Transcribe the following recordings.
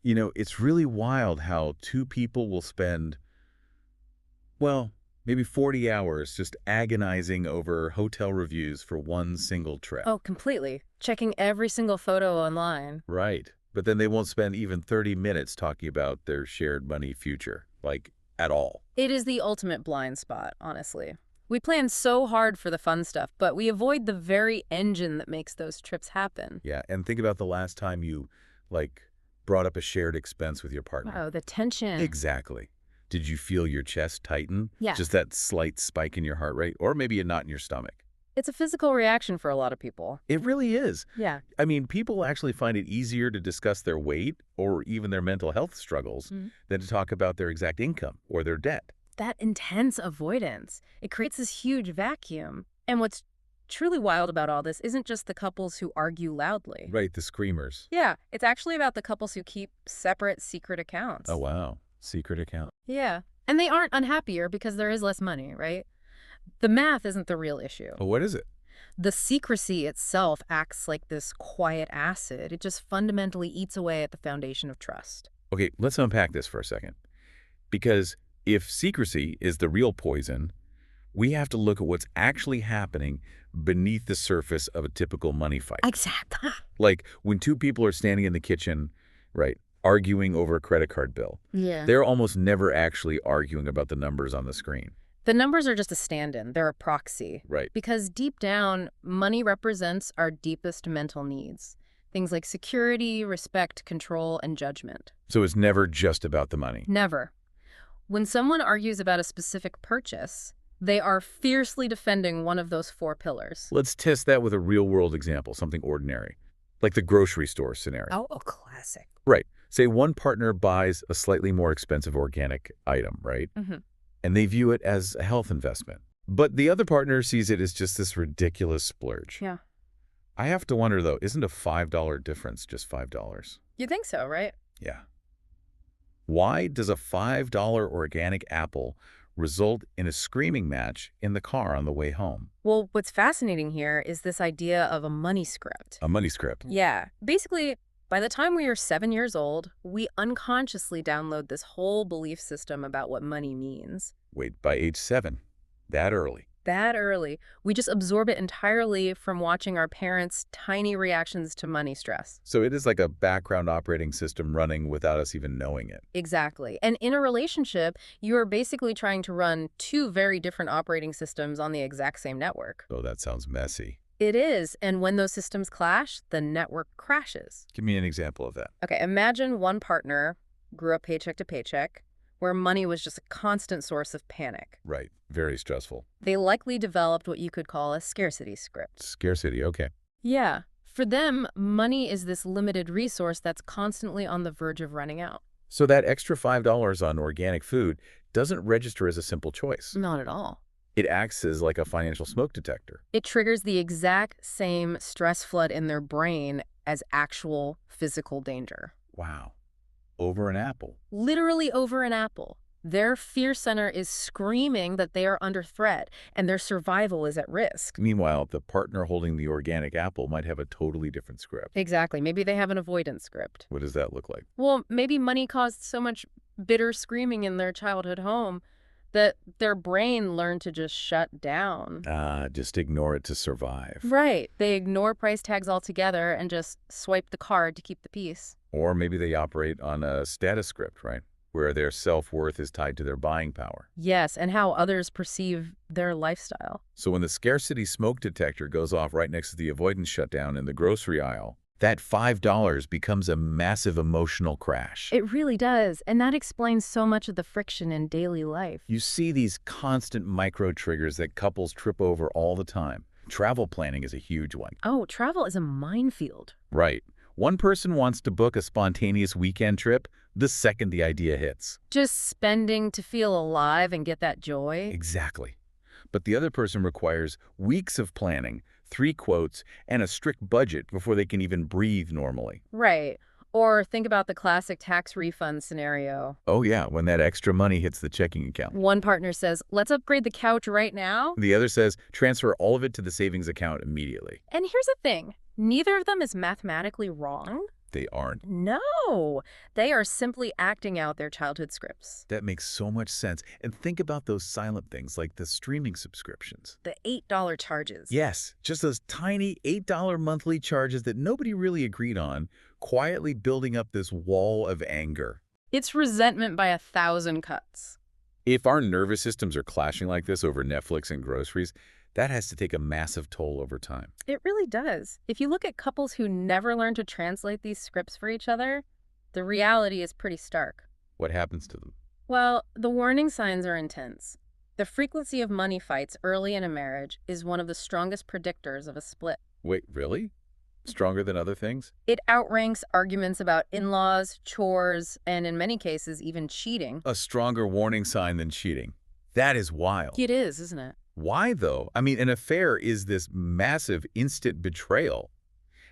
It's really wild how two people will spend, well, maybe 40 hours just agonizing over hotel reviews for one single trip. Oh, completely. Checking every single photo online. Right. But then they won't spend even 30 minutes talking about their shared money future, like at all. It is the ultimate blind spot, honestly. We plan so hard for the fun stuff, but we avoid the very engine that makes those trips happen. Yeah. And think about the last time you, like, brought up a shared expense with your partner. Oh, the tension. Exactly. Did you feel your chest tighten? Yeah. Just that slight spike in your heart rate? Or maybe a knot in your stomach? It's a physical reaction for a lot of people. It really is. Yeah. I mean, people actually find it easier to discuss their weight or even their mental health struggles than to talk about their exact income or their debt. That intense avoidance, it creates this huge vacuum. And what's truly wild about all this isn't just the couples who argue loudly. Right, the screamers. Yeah, it's actually about the couples who keep separate secret accounts. Oh, wow. Secret account. Yeah. And they aren't unhappier because there is less money, right? The math isn't the real issue. Oh, what is it? The secrecy itself acts like this quiet acid. It just fundamentally eats away at the foundation of trust. Okay, let's unpack this for a second. Because if secrecy is the real poison, we have to look at what's actually happening beneath the surface of a typical money fight. Exactly. Like when two people are standing in the kitchen, right, arguing over a credit card bill. Yeah. They're almost never actually arguing about the numbers on the screen. The numbers are just a stand-in. They're a proxy. Right. Because deep down, money represents our deepest mental needs. Things like security, respect, control, and judgment. So it's never just about the money. Never. When someone argues about a specific purchase, they are fiercely defending one of those four pillars. Let's test that with a real-world example, something ordinary, like the grocery store scenario. Oh, a classic. Right. Say one partner buys a slightly more expensive organic item, right? And they view it as a health investment. But the other partner sees it as just this ridiculous splurge. Yeah. I have to wonder, though, isn't a $5 difference just $5? You think so, right? Yeah. Why does a $5 organic apple result in a screaming match in the car on the way home? Well, what's fascinating here is this idea of a money script. A money script. Yeah. Basically, by the time we are 7 years old, we unconsciously download this whole belief system about what money means. Wait, by age 7? That early? That early. We just absorb it entirely from watching our parents' tiny reactions to money stress. So it is like a background operating system running without us even knowing it. Exactly. And in a relationship, you are basically trying to run two very different operating systems on the exact same network. Oh, that sounds messy. It is. And when those systems clash, the network crashes. Give me an example of that. Okay, imagine one partner grew up paycheck to paycheck, where money was just a constant source of panic. Right. Very stressful. They likely developed what you could call a scarcity script. Scarcity, okay. Yeah. For them, money is this limited resource that's constantly on the verge of running out. So that extra $5 on organic food doesn't register as a simple choice. Not at all. It acts as like a financial smoke detector. It triggers the exact same stress flood in their brain as actual physical danger. Wow. Over an apple. Literally over an apple. Their fear center is screaming that they are under threat and their survival is at risk. Meanwhile, the partner holding the organic apple might have a totally different script. Exactly. Maybe they have an avoidance script. What does that look like? Well, maybe money caused so much bitter screaming in their childhood home that their brain learned to just shut down. Just ignore it to survive. Right. They ignore price tags altogether and just swipe the card to keep the peace. Or maybe they operate on a status script, right? Where their self-worth is tied to their buying power. Yes, and how others perceive their lifestyle. So when the scarcity smoke detector goes off right next to the avoidance shutdown in the grocery aisle, that $5 becomes a massive emotional crash. It really does, and that explains so much of the friction in daily life. You see these constant micro-triggers that couples trip over all the time. Travel planning is a huge one. Oh, travel is a minefield. Right. One person wants to book a spontaneous weekend trip the second the idea hits. Just spending to feel alive and get that joy. Exactly. But the other person requires weeks of planning, 3 quotes, and a strict budget before they can even breathe normally. Right. Or think about the classic tax refund scenario. Oh yeah, when that extra money hits the checking account. One partner says, let's upgrade the couch right now. The other says, transfer all of it to the savings account immediately. And here's the thing. Neither of them is mathematically wrong. They aren't. No, they are simply acting out their childhood scripts. That makes so much sense. And think about those silent things like the streaming subscriptions. The $8 charges. Yes, just those tiny $8 monthly charges that nobody really agreed on, quietly building up this wall of anger. It's resentment by 1,000 cuts. If our nervous systems are clashing like this over Netflix and groceries, that has to take a massive toll over time. It really does. If you look at couples who never learn to translate these scripts for each other, the reality is pretty stark. What happens to them? Well, the warning signs are intense. The frequency of money fights early in a marriage is one of the strongest predictors of a split. Wait, really? Stronger than other things? It outranks arguments about in-laws, chores, and in many cases, even cheating. A stronger warning sign than cheating. That is wild. It is, isn't it? Why, though? I mean, an affair is this massive instant betrayal.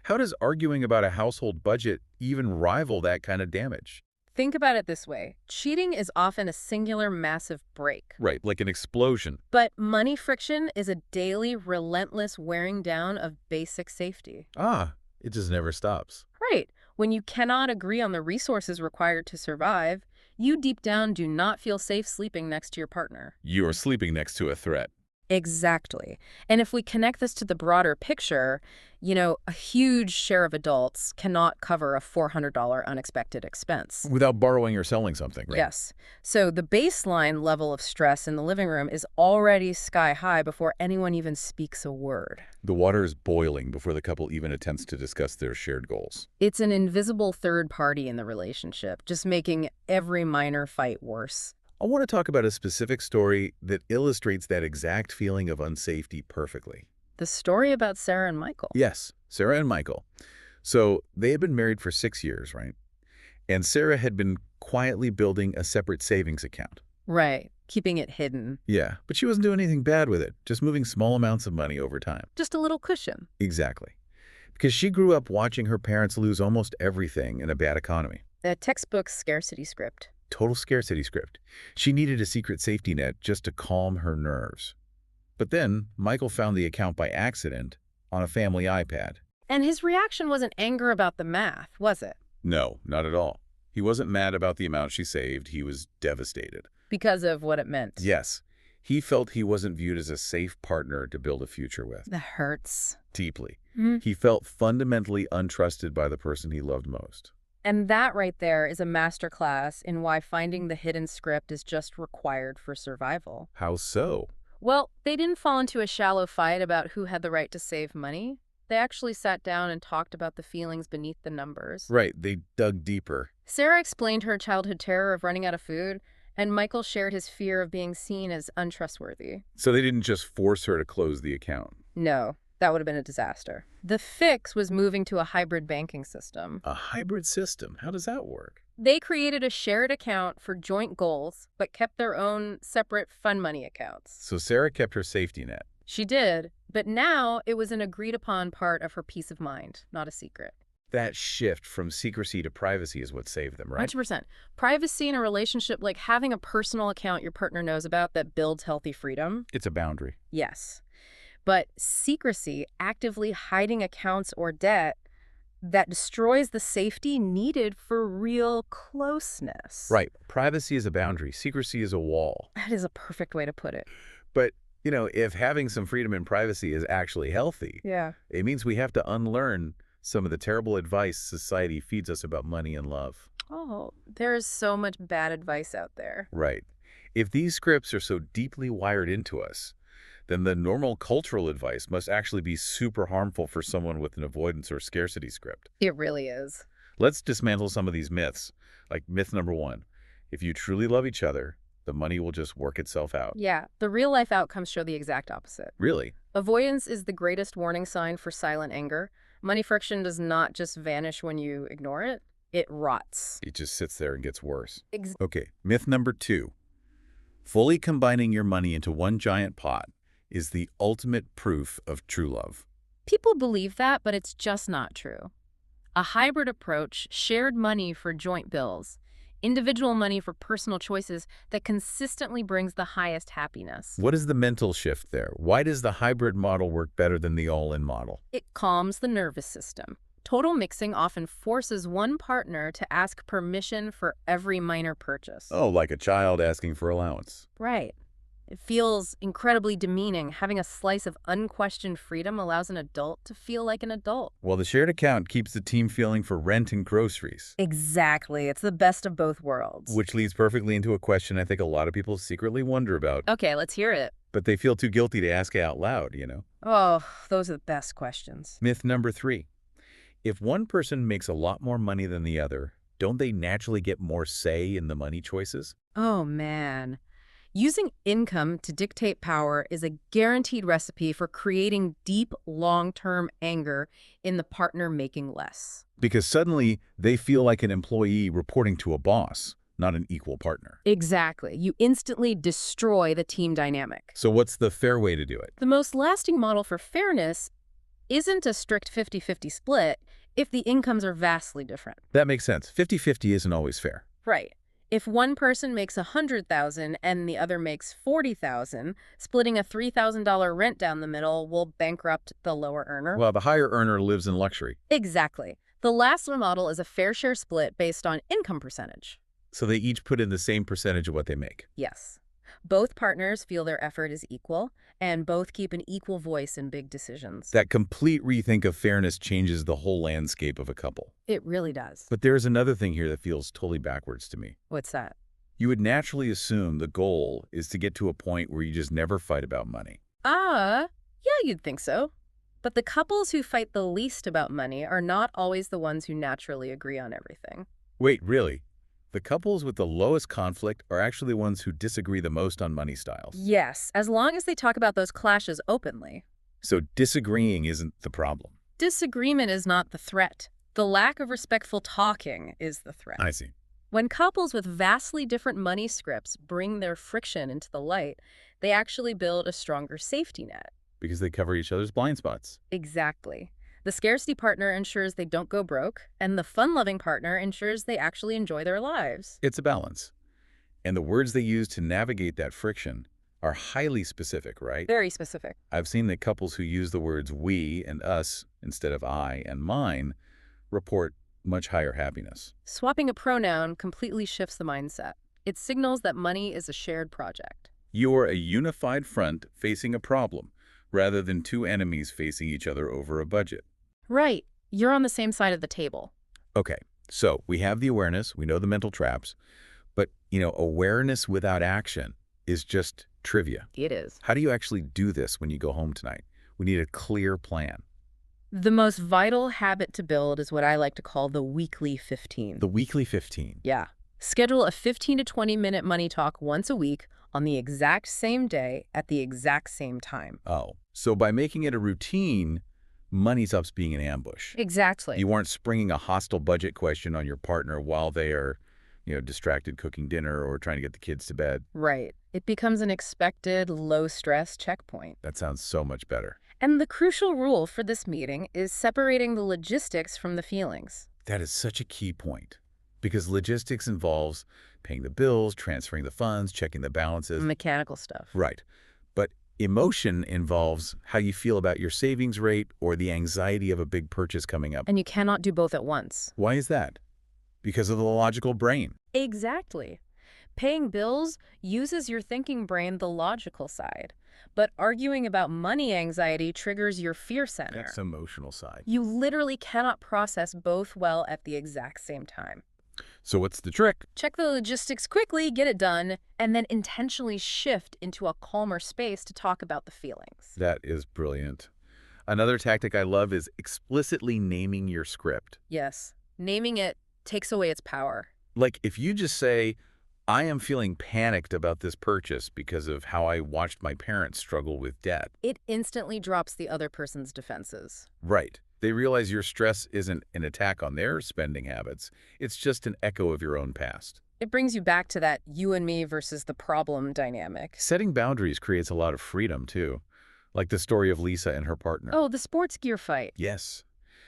How does arguing about a household budget even rival that kind of damage? Think about it this way. Cheating is often a singular massive break. Right, like an explosion. But money friction is a daily, relentless wearing down of basic safety. Ah, it just never stops. Right. When you cannot agree on the resources required to survive, you deep down do not feel safe sleeping next to your partner. You are sleeping next to a threat. Exactly. And if we connect this to the broader picture, a huge share of adults cannot cover a $400 unexpected expense. Without borrowing or selling something, right? Yes. So the baseline level of stress in the living room is already sky high before anyone even speaks a word. The water is boiling before the couple even attempts to discuss their shared goals. It's an invisible third party in the relationship, just making every minor fight worse. I want to talk about a specific story that illustrates that exact feeling of unsafety perfectly. The story about Sarah and Michael. Yes, Sarah and Michael. So they had been married for 6 years, right? And Sarah had been quietly building a separate savings account. Right, keeping it hidden. Yeah, but she wasn't doing anything bad with it, just moving small amounts of money over time. Just a little cushion. Exactly. Because she grew up watching her parents lose almost everything in a bad economy. A textbook scarcity script. Total scarcity script. She needed a secret safety net just to calm her nerves. But then, Michael found the account by accident on a family iPad. And his reaction wasn't anger about the math, was it? No, not at all. He wasn't mad about the amount she saved. He was devastated. Because of what it meant. Yes. He felt he wasn't viewed as a safe partner to build a future with. That hurts. Deeply. Mm-hmm. He felt fundamentally untrusted by the person he loved most. And that right there is a masterclass in why finding the hidden script is just required for survival. How so? Well, they didn't fall into a shallow fight about who had the right to save money. They actually sat down and talked about the feelings beneath the numbers. Right, they dug deeper. Sarah explained her childhood terror of running out of food, and Michael shared his fear of being seen as untrustworthy. So they didn't just force her to close the account. No. That would have been a disaster. The fix was moving to a hybrid banking system. A hybrid system? How does that work? They created a shared account for joint goals, but kept their own separate fun money accounts. So Sarah kept her safety net. She did, but now it was an agreed-upon part of her peace of mind, not a secret. That shift from secrecy to privacy is what saved them, right? 100%. Privacy in a relationship, like having a personal account your partner knows about that builds healthy freedom. It's a boundary. Yes. But secrecy, actively hiding accounts or debt, that destroys the safety needed for real closeness. Right. Privacy is a boundary. Secrecy is a wall. That is a perfect way to put it. But, if having some freedom and privacy is actually healthy, Yeah. it means we have to unlearn some of the terrible advice society feeds us about money and love. Oh, there's so much bad advice out there. Right. If these scripts are so deeply wired into us, then the normal cultural advice must actually be super harmful for someone with an avoidance or scarcity script. It really is. Let's dismantle some of these myths. Like myth number 1, if you truly love each other, the money will just work itself out. Yeah, the real-life outcomes show the exact opposite. Really? Avoidance is the greatest warning sign for silent anger. Money friction does not just vanish when you ignore it. It rots. It just sits there and gets worse. Ex- Okay, myth number 2. Fully combining your money into one giant pot is the ultimate proof of true love. People believe that, but it's just not true. A hybrid approach, shared money for joint bills, individual money for personal choices that consistently brings the highest happiness. What is the mental shift there? Why does the hybrid model work better than the all-in model? It calms the nervous system. Total mixing often forces one partner to ask permission for every minor purchase. Oh, like a child asking for allowance. Right. It feels incredibly demeaning. Having a slice of unquestioned freedom allows an adult to feel like an adult. Well, the shared account keeps the team feeling for rent and groceries. Exactly. It's the best of both worlds. Which leads perfectly into a question I think a lot of people secretly wonder about, Okay, let's hear it. but they feel too guilty to ask out loud. Oh, those are the best questions. Myth number 3. If one person makes a lot more money than the other, don't they naturally get more say in the money choices? Oh, man. Using income to dictate power is a guaranteed recipe for creating deep, long-term anger in the partner making less. Because suddenly they feel like an employee reporting to a boss, not an equal partner. Exactly. You instantly destroy the team dynamic. So what's the fair way to do it? The most lasting model for fairness isn't a strict 50-50 split if the incomes are vastly different. That makes sense. 50-50 isn't always fair. Right. If one person makes $100,000 and the other makes $40,000, splitting a $3,000 rent down the middle will bankrupt the lower earner. Well, the higher earner lives in luxury. Exactly. The last model is a fair share split based on income percentage. So they each put in the same percentage of what they make. Yes. Both partners feel their effort is equal, and both keep an equal voice in big decisions. That complete rethink of fairness changes the whole landscape of a couple. It really does. But there's another thing here that feels totally backwards to me. What's that? You would naturally assume the goal is to get to a point where you just never fight about money. Yeah, you'd think so. But the couples who fight the least about money are not always the ones who naturally agree on everything. Wait, really? The couples with the lowest conflict are actually the ones who disagree the most on money styles. Yes, as long as they talk about those clashes openly. So disagreeing isn't the problem. Disagreement is not the threat. The lack of respectful talking is the threat. I see. When couples with vastly different money scripts bring their friction into the light, they actually build a stronger safety net. Because they cover each other's blind spots. Exactly. The scarcity partner ensures they don't go broke, and the fun-loving partner ensures they actually enjoy their lives. It's a balance. And the words they use to navigate that friction are highly specific, right? Very specific. I've seen that couples who use the words we and us instead of I and mine report much higher happiness. Swapping a pronoun completely shifts the mindset. It signals that money is a shared project. You are a unified front facing a problem, rather than two enemies facing each other over a budget. Right. You're on the same side of the table. Okay, so we have the awareness, we know the mental traps, but, awareness without action is just trivia. It is. How do you actually do this when you go home tonight? We need a clear plan. The most vital habit to build is what I like to call the weekly 15. The weekly 15. Yeah. Schedule a 15 to 20-minute money talk once a week on the exact same day at the exact same time. Oh, so by making it a routine, money stops being an ambush. Exactly. You aren't springing a hostile budget question on your partner while they are, distracted cooking dinner or trying to get the kids to bed. Right. It becomes an expected, low-stress checkpoint. That sounds so much better. And the crucial rule for this meeting is separating the logistics from the feelings. That is such a key point. Because logistics involves paying the bills, transferring the funds, checking the balances. Mechanical stuff. Right. But emotion involves how you feel about your savings rate or the anxiety of a big purchase coming up. And you cannot do both at once. Why is that? Because of the logical brain. Exactly. Paying bills uses your thinking brain, the logical side. But arguing about money anxiety triggers your fear center. That's the emotional side. You literally cannot process both well at the exact same time. So what's the trick? Check the logistics quickly, get it done, and then intentionally shift into a calmer space to talk about the feelings. That is brilliant. Another tactic I love is explicitly naming your script. Yes. Naming it takes away its power. Like if you just say, I am feeling panicked about this purchase because of how I watched my parents struggle with debt. It instantly drops the other person's defenses. Right. They realize your stress isn't an attack on their spending habits. It's just an echo of your own past. It brings you back to that you and me versus the problem dynamic. Setting boundaries creates a lot of freedom, too. Like the story of Lisa and her partner. Oh, the sports gear fight. Yes.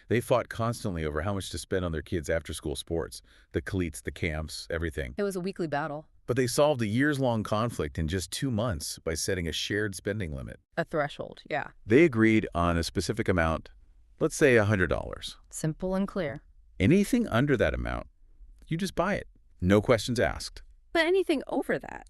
They fought constantly over how much to spend on their kids' after-school sports. The cleats, the camps, everything. It was a weekly battle. But they solved a years-long conflict in just 2 months by setting a shared spending limit. A threshold, yeah. They agreed on a specific amount Let's say $100. Simple and clear. Anything under that amount, you just buy it. No questions asked. But anything over that,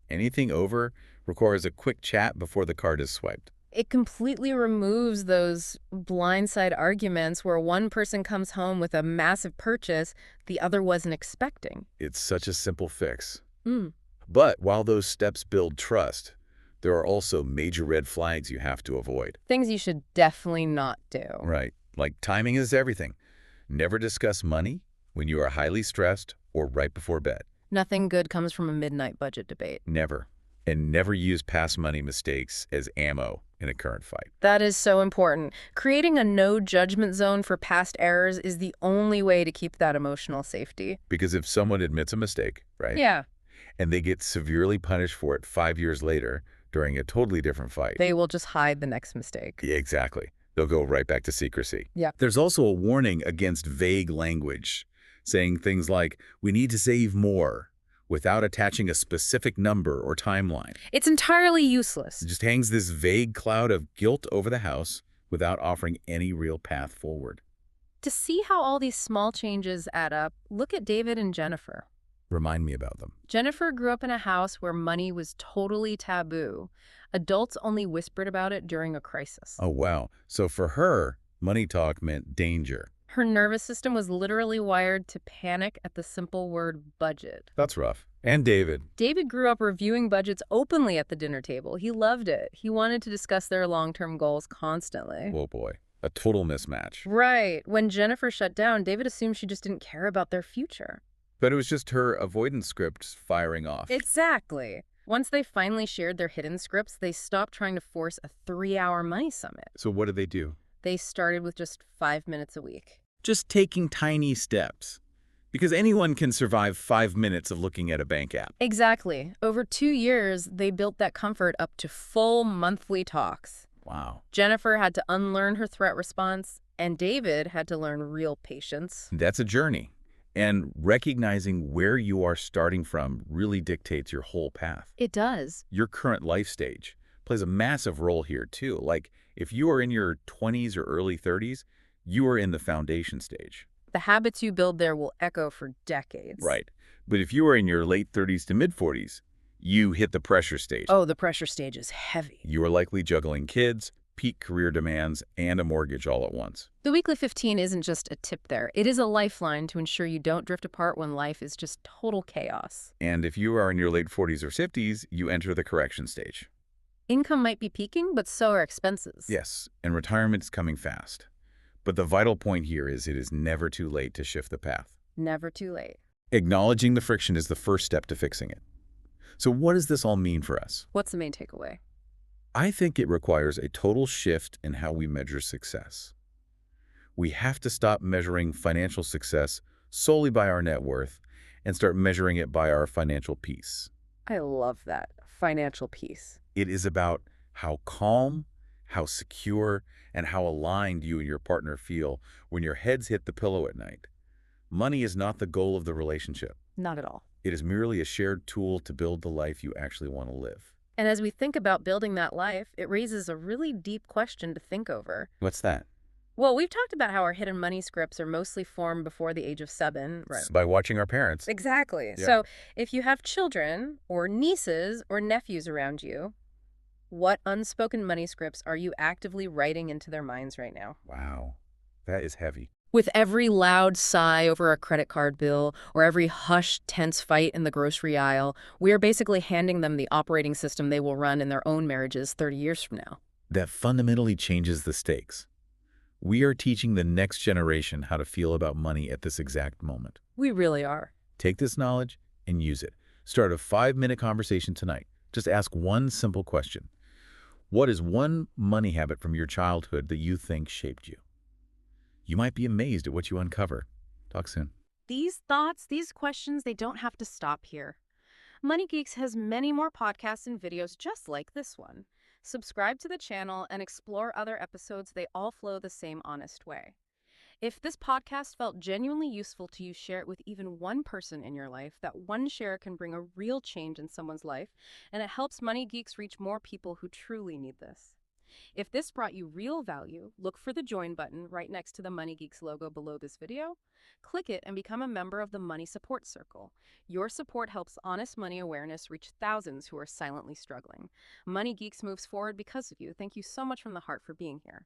Anything over requires a quick chat before the card is swiped. it completely removes those blindside arguments where one person comes home with a massive purchase the other wasn't expecting. It's such a simple fix. Mm. But while those steps build trust, there are also major red flags you have to avoid. Things you should definitely not do. Right. Like timing is everything. Never discuss money when you are highly stressed or right before bed. Nothing good comes from a midnight budget debate. Never. And never use past money mistakes as ammo in a current fight. That is so important. Creating a no judgment zone for past errors is the only way to keep that emotional safety. Because if someone admits a mistake, right? Yeah. And they get severely punished for it 5 years later during a totally different fight. They will just hide the next mistake. Yeah, exactly. They'll go right back to secrecy. Yeah. There's also a warning against vague language, saying things like, we need to save more, without attaching a specific number or timeline. It's entirely useless. It just hangs this vague cloud of guilt over the house without offering any real path forward. To see how all these small changes add up, look at David and Jennifer. Remind me about them. Jennifer grew up in a house where money was totally taboo. Adults only whispered about it during a crisis. Oh, wow. So for her, money talk meant danger. Her nervous system was literally wired to panic at the simple word budget. That's rough. And David. David grew up reviewing budgets openly at the dinner table. He loved it. He wanted to discuss their long-term goals constantly. Whoa, boy. A total mismatch. Right. When Jennifer shut down, David assumed she just didn't care about their future. But it was just her avoidance script firing off. Exactly. Once they finally shared their hidden scripts, they stopped trying to force a 3-hour money summit. So what did they do? They started with just 5 minutes a week. Just taking tiny steps. Because anyone can survive 5 minutes of looking at a bank app. Exactly. Over 2 years, they built that comfort up to full monthly talks. Wow. Jennifer had to unlearn her threat response, and David had to learn real patience. That's a journey. And recognizing where you are starting from really dictates your whole path. It does. Your current life stage plays a massive role here, too. Like, if you are in your 20s or early 30s, you are in the foundation stage. The habits you build there will echo for decades. Right. But if you are in your late 30s to mid-40s, you hit the pressure stage. Oh, the pressure stage is heavy. You are likely juggling kids, peak career demands, and a mortgage all at once. The Weekly 15 isn't just a tip there. It is a lifeline to ensure you don't drift apart when life is just total chaos. And if you are in your late 40s or 50s, you enter the correction stage. Income might be peaking, but so are expenses. Yes, and retirement is coming fast. But the vital point here is it is never too late to shift the path. Never too late. Acknowledging the friction is the first step to fixing it. So what does this all mean for us? What's the main takeaway? I think it requires a total shift in how we measure success. We have to stop measuring financial success solely by our net worth and start measuring it by our financial peace. I love that. Financial peace. It is about how calm, how secure, and how aligned you and your partner feel when your heads hit the pillow at night. Money is not the goal of the relationship. Not at all. It is merely a shared tool to build the life you actually want to live. And as we think about building that life, it raises a really deep question to think over. What's that? Well, we've talked about how our hidden money scripts are mostly formed before the age of 7. Right. By watching our parents. Exactly. Yeah. So if you have children or nieces or nephews around you, what unspoken money scripts are you actively writing into their minds right now? Wow, that is heavy. With every loud sigh over a credit card bill or every hushed, tense fight in the grocery aisle, we are basically handing them the operating system they will run in their own marriages 30 years from now. That fundamentally changes the stakes. We are teaching the next generation how to feel about money at this exact moment. We really are. Take this knowledge and use it. Start a 5-minute conversation tonight. Just ask one simple question. What is one money habit from your childhood that you think shaped you? You might be amazed at what you uncover. Talk soon. These thoughts, these questions, they don't have to stop here. Money Geeks has many more podcasts and videos just like this one. Subscribe to the channel and explore other episodes. They all flow the same honest way. If this podcast felt genuinely useful to you, share it with even one person in your life. That one share can bring a real change in someone's life, and it helps Money Geeks reach more people who truly need this. If this brought you real value, look for the Join button right next to the Money Geeks logo below this video. Click it and become a member of the Money Support Circle. Your support helps honest money awareness reach thousands who are silently struggling. Money Geeks moves forward because of you. Thank you so much from the heart for being here.